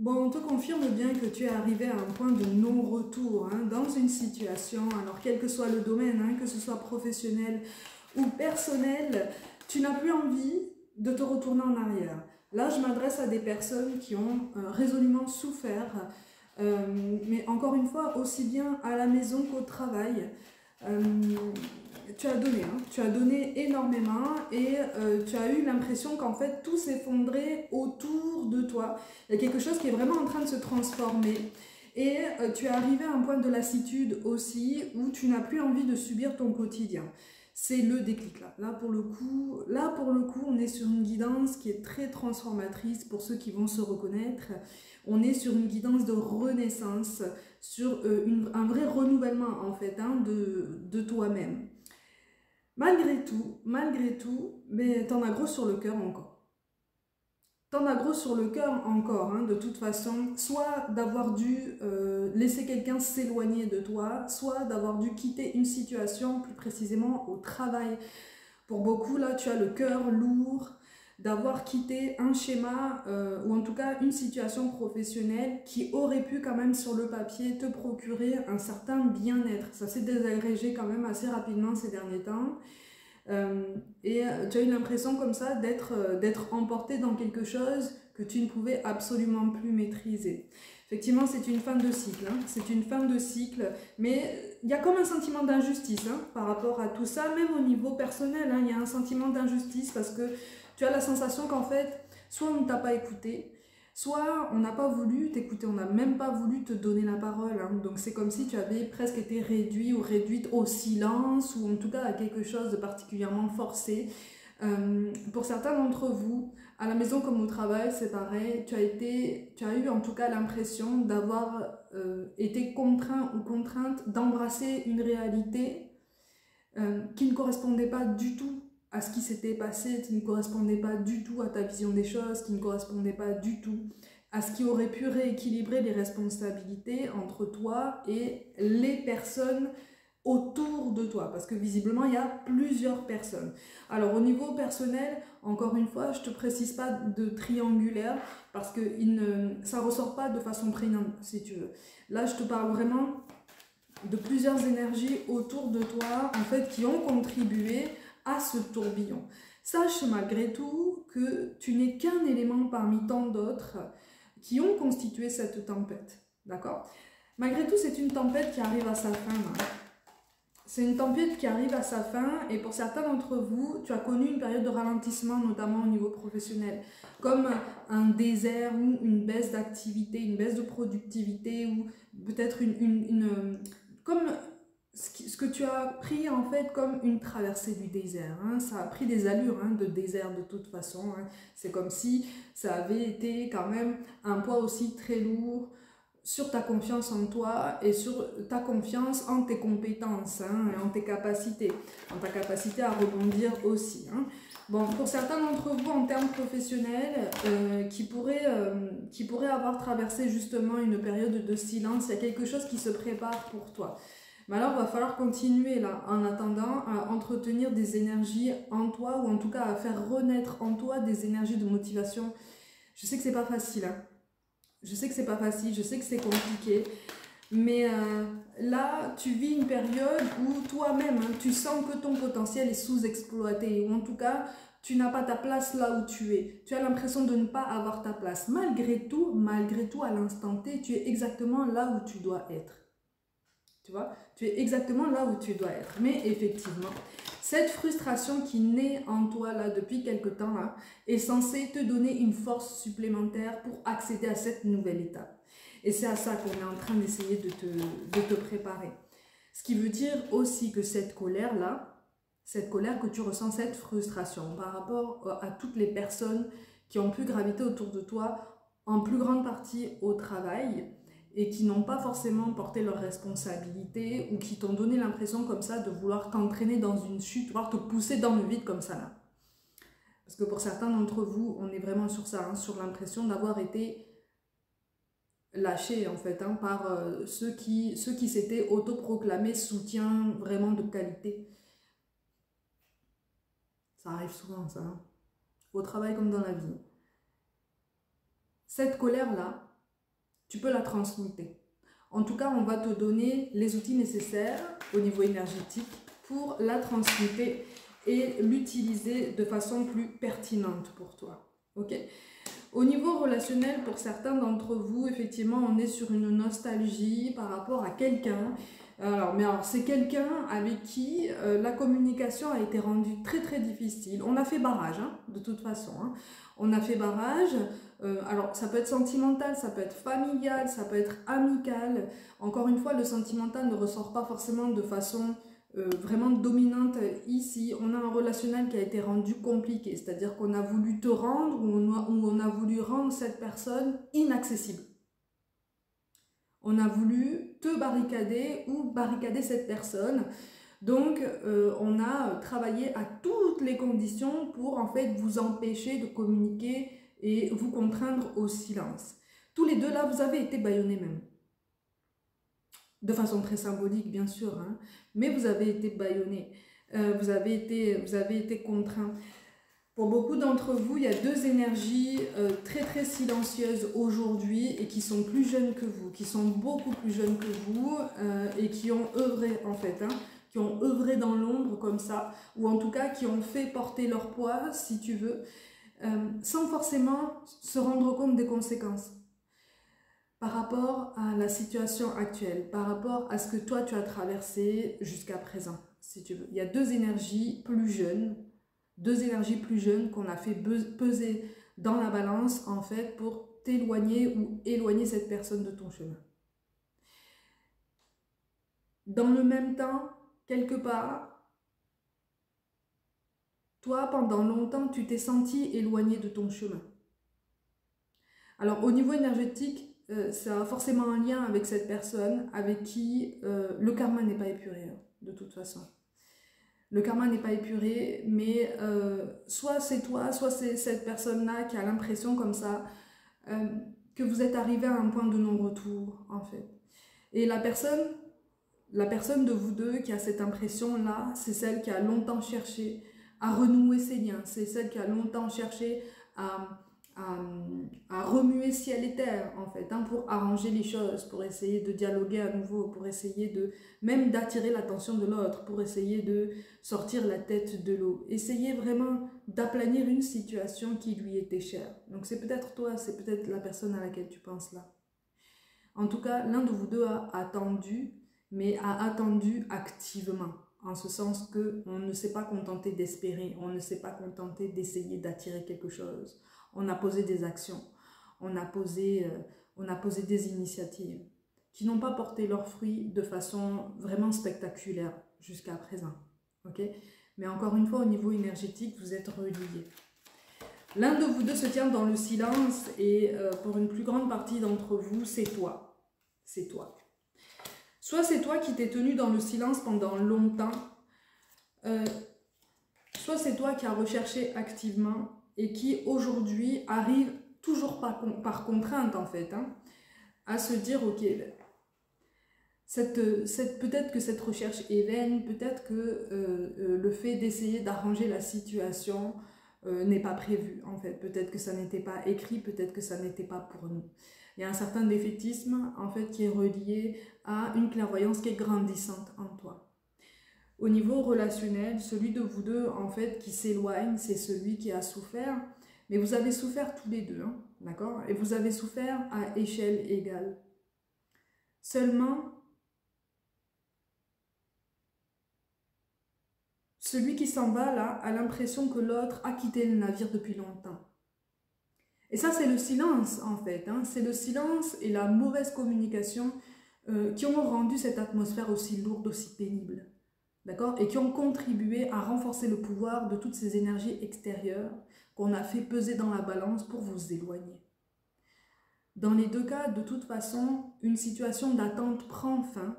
Bon, on te confirme bien que tu es arrivé à un point de non-retour dans une situation, alors quel que soit le domaine, que ce soit professionnel ou personnel, tu n'as plus envie de te retourner en arrière. Là, je m'adresse à des personnes qui ont résolument souffert, mais encore une fois, aussi bien à la maison qu'au travail. Euh, tu as donné énormément et tu as eu l'impression qu'en fait tout s'effondrait autour de toi. Il y a quelque chose qui est vraiment en train de se transformer et tu es arrivé à un point de lassitude aussi où tu n'as plus envie de subir ton quotidien. C'est le déclic là. Pour le coup, on est sur une guidance qui est très transformatrice pour ceux qui vont se reconnaître. On est sur une guidance de renaissance, sur un vrai renouvellement en fait de toi-même. Malgré tout, mais t'en as gros sur le cœur encore. T'en as gros sur le cœur encore, de toute façon, soit d'avoir dû laisser quelqu'un s'éloigner de toi, soit d'avoir dû quitter une situation, plus précisément au travail. Pour beaucoup, là, tu as le cœur lourd d'avoir quitté un schéma ou en tout cas une situation professionnelle qui aurait pu quand même sur le papier te procurer un certain bien-être. Ça s'est désagrégé quand même assez rapidement ces derniers temps. Tu as eu l'impression comme ça d'être emporté dans quelque chose que tu ne pouvais absolument plus maîtriser. Effectivement, c'est une fin de cycle, c'est une fin de cycle, mais il y a comme un sentiment d'injustice par rapport à tout ça, même au niveau personnel, il y a un sentiment d'injustice parce que tu as la sensation qu'en fait, soit on ne t'a pas écouté, soit on n'a pas voulu t'écouter, on n'a même pas voulu te donner la parole. Donc c'est comme si tu avais presque été réduit ou réduite au silence ou en tout cas à quelque chose de particulièrement forcé. Pour certains d'entre vous, à la maison comme au travail, c'est pareil, tu as eu en tout cas l'impression d'avoir été contraint ou contrainte d'embrasser une réalité qui ne correspondait pas du tout à ce qui s'était passé, qui ne correspondait pas du tout à ta vision des choses, qui ne correspondait pas du tout à ce qui aurait pu rééquilibrer les responsabilités entre toi et les personnes autour de toi, parce que visiblement il y a plusieurs personnes. Alors au niveau personnel, encore une fois, je te précise pas de triangulaire parce que ça ressort pas de façon prégnante si tu veux. Là je te parle vraiment de plusieurs énergies autour de toi en fait qui ont contribué à ce tourbillon. Sache malgré tout que tu n'es qu'un élément parmi tant d'autres qui ont constitué cette tempête, d'accord? Malgré tout, c'est une tempête qui arrive à sa fin. C'est une tempête qui arrive à sa fin et pour certains d'entre vous, tu as connu une période de ralentissement, notamment au niveau professionnel, comme un désert ou une baisse d'activité, une baisse de productivité ou peut-être comme ce que tu as pris en fait comme une traversée du désert. Ça a pris des allures de désert de toute façon. C'est comme si ça avait été quand même un poids aussi très lourd sur ta confiance en toi et sur ta confiance en tes compétences et en tes capacités, en ta capacité à rebondir aussi. Bon, pour certains d'entre vous en termes professionnels qui pourraient avoir traversé justement une période de silence, il y a quelque chose qui se prépare pour toi. Mais alors, il va falloir continuer là, en attendant, à entretenir des énergies en toi, ou en tout cas à faire renaître en toi des énergies de motivation. Je sais que c'est pas facile, je sais que c'est pas facile, je sais que c'est compliqué, mais là, tu vis une période où toi-même, tu sens que ton potentiel est sous-exploité, ou en tout cas, tu n'as pas ta place là où tu es. Tu as l'impression de ne pas avoir ta place. Malgré tout, à l'instant T, tu es exactement là où tu dois être. Tu vois, tu es exactement là où tu dois être. Mais effectivement, cette frustration qui naît en toi là depuis quelque temps là est censée te donner une force supplémentaire pour accéder à cette nouvelle étape. Et c'est à ça qu'on est en train d'essayer de te préparer. Ce qui veut dire aussi que cette colère là, cette colère que tu ressens, cette frustration par rapport à toutes les personnes qui ont pu graviter autour de toi en plus grande partie au travail, et qui n'ont pas forcément porté leurs responsabilités ou qui t'ont donné l'impression comme ça de vouloir t'entraîner dans une chute, voire te pousser dans le vide comme ça là. Parce que pour certains d'entre vous, on est vraiment sur ça, sur l'impression d'avoir été lâchés en fait par ceux qui s'étaient autoproclamés soutien vraiment de qualité. Ça arrive souvent ça, au travail comme dans la vie. Cette colère-là, tu peux la transmuter. En tout cas, on va te donner les outils nécessaires au niveau énergétique pour la transmuter et l'utiliser de façon plus pertinente pour toi. Ok? Au niveau relationnel, pour certains d'entre vous, effectivement, on est sur une nostalgie par rapport à quelqu'un. Alors c'est quelqu'un avec qui la communication a été rendue très très difficile. On a fait barrage, hein, de toute façon. Hein. On a fait barrage. Alors ça peut être sentimental, ça peut être familial, ça peut être amical. Encore une fois, le sentimental ne ressort pas forcément de façon vraiment dominante ici. On a un relationnel qui a été rendu compliqué, c'est-à-dire qu'on a voulu te rendre ou on a voulu rendre cette personne inaccessible. On a voulu te barricader ou barricader cette personne. Donc, on a travaillé à toutes les conditions pour en fait vous empêcher de communiquer et vous contraindre au silence. Tous les deux là, vous avez été bâillonnés même. De façon très symbolique, bien sûr, hein, mais vous avez été bâillonnés, vous avez été contraints. Pour beaucoup d'entre vous, il y a deux énergies très très silencieuses aujourd'hui et qui sont plus jeunes que vous, qui sont beaucoup plus jeunes que vous et qui ont œuvré en fait, hein, qui ont œuvré dans l'ombre comme ça, ou en tout cas qui ont fait porter leur poids, si tu veux, sans forcément se rendre compte des conséquences. Par rapport à la situation actuelle, par rapport à ce que toi tu as traversé jusqu'à présent, si tu veux. Il y a deux énergies plus jeunes qu'on a fait peser dans la balance en fait pour t'éloigner ou éloigner cette personne de ton chemin. Dans le même temps, quelque part, toi pendant longtemps tu t'es senti éloigné de ton chemin. Alors au niveau énergétique, ça a forcément un lien avec cette personne avec qui le karma n'est pas épuré, hein, de toute façon. Le karma n'est pas épuré, mais soit c'est toi, soit c'est cette personne-là qui a l'impression comme ça que vous êtes arrivé à un point de non-retour, en fait. Et la personne de vous deux qui a cette impression-là, c'est celle qui a longtemps cherché à renouer ses liens, c'est celle qui a longtemps cherché à remuer ciel et terre en fait, hein, pour arranger les choses, pour essayer de dialoguer à nouveau, pour essayer de même d'attirer l'attention de l'autre, pour essayer de sortir la tête de l'eau, essayer vraiment d'aplanir une situation qui lui était chère. Donc c'est peut-être toi, c'est peut-être la personne à laquelle tu penses là. En tout cas, l'un de vous deux a attendu, mais a attendu activement. En ce sens qu'on ne s'est pas contenté d'espérer, on ne s'est pas contenté d'essayer d'attirer quelque chose. On a posé des actions, on a posé des initiatives qui n'ont pas porté leurs fruits de façon vraiment spectaculaire jusqu'à présent. Okay? Mais encore une fois, au niveau énergétique, vous êtes reliés. L'un de vous deux se tient dans le silence et pour une plus grande partie d'entre vous, c'est toi. C'est toi. Soit c'est toi qui t'es tenu dans le silence pendant longtemps, soit c'est toi qui as recherché activement et qui aujourd'hui arrive toujours par contrainte en fait, hein, à se dire ok, peut-être que cette recherche est vaine, peut-être que le fait d'essayer d'arranger la situation n'est pas prévu en fait, peut-être que ça n'était pas écrit, peut-être que ça n'était pas pour nous. Il y a un certain défaitisme en fait qui est relié à une clairvoyance qui est grandissante en toi. Au niveau relationnel, celui de vous deux en fait qui s'éloigne, c'est celui qui a souffert, mais vous avez souffert tous les deux, hein, d'accord? Et vous avez souffert à échelle égale. Seulement, celui qui s'en va là a l'impression que l'autre a quitté le navire depuis longtemps. Et ça, c'est le silence, en fait. Hein. C'est le silence et la mauvaise communication qui ont rendu cette atmosphère aussi lourde, aussi pénible. D'accord? Et qui ont contribué à renforcer le pouvoir de toutes ces énergies extérieures qu'on a fait peser dans la balance pour vous éloigner. Dans les deux cas, de toute façon, une situation d'attente prend fin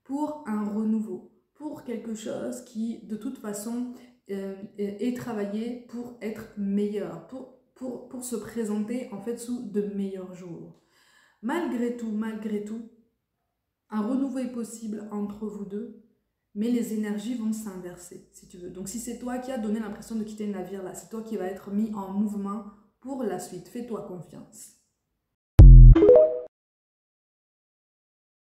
pour un renouveau, pour quelque chose qui, de toute façon, est travaillé pour être meilleur, pour se présenter en fait sous de meilleurs jours. Malgré tout, un renouveau est possible entre vous deux, mais les énergies vont s'inverser, si tu veux. Donc si c'est toi qui as donné l'impression de quitter le navire là, c'est toi qui vas être mis en mouvement pour la suite. Fais-toi confiance.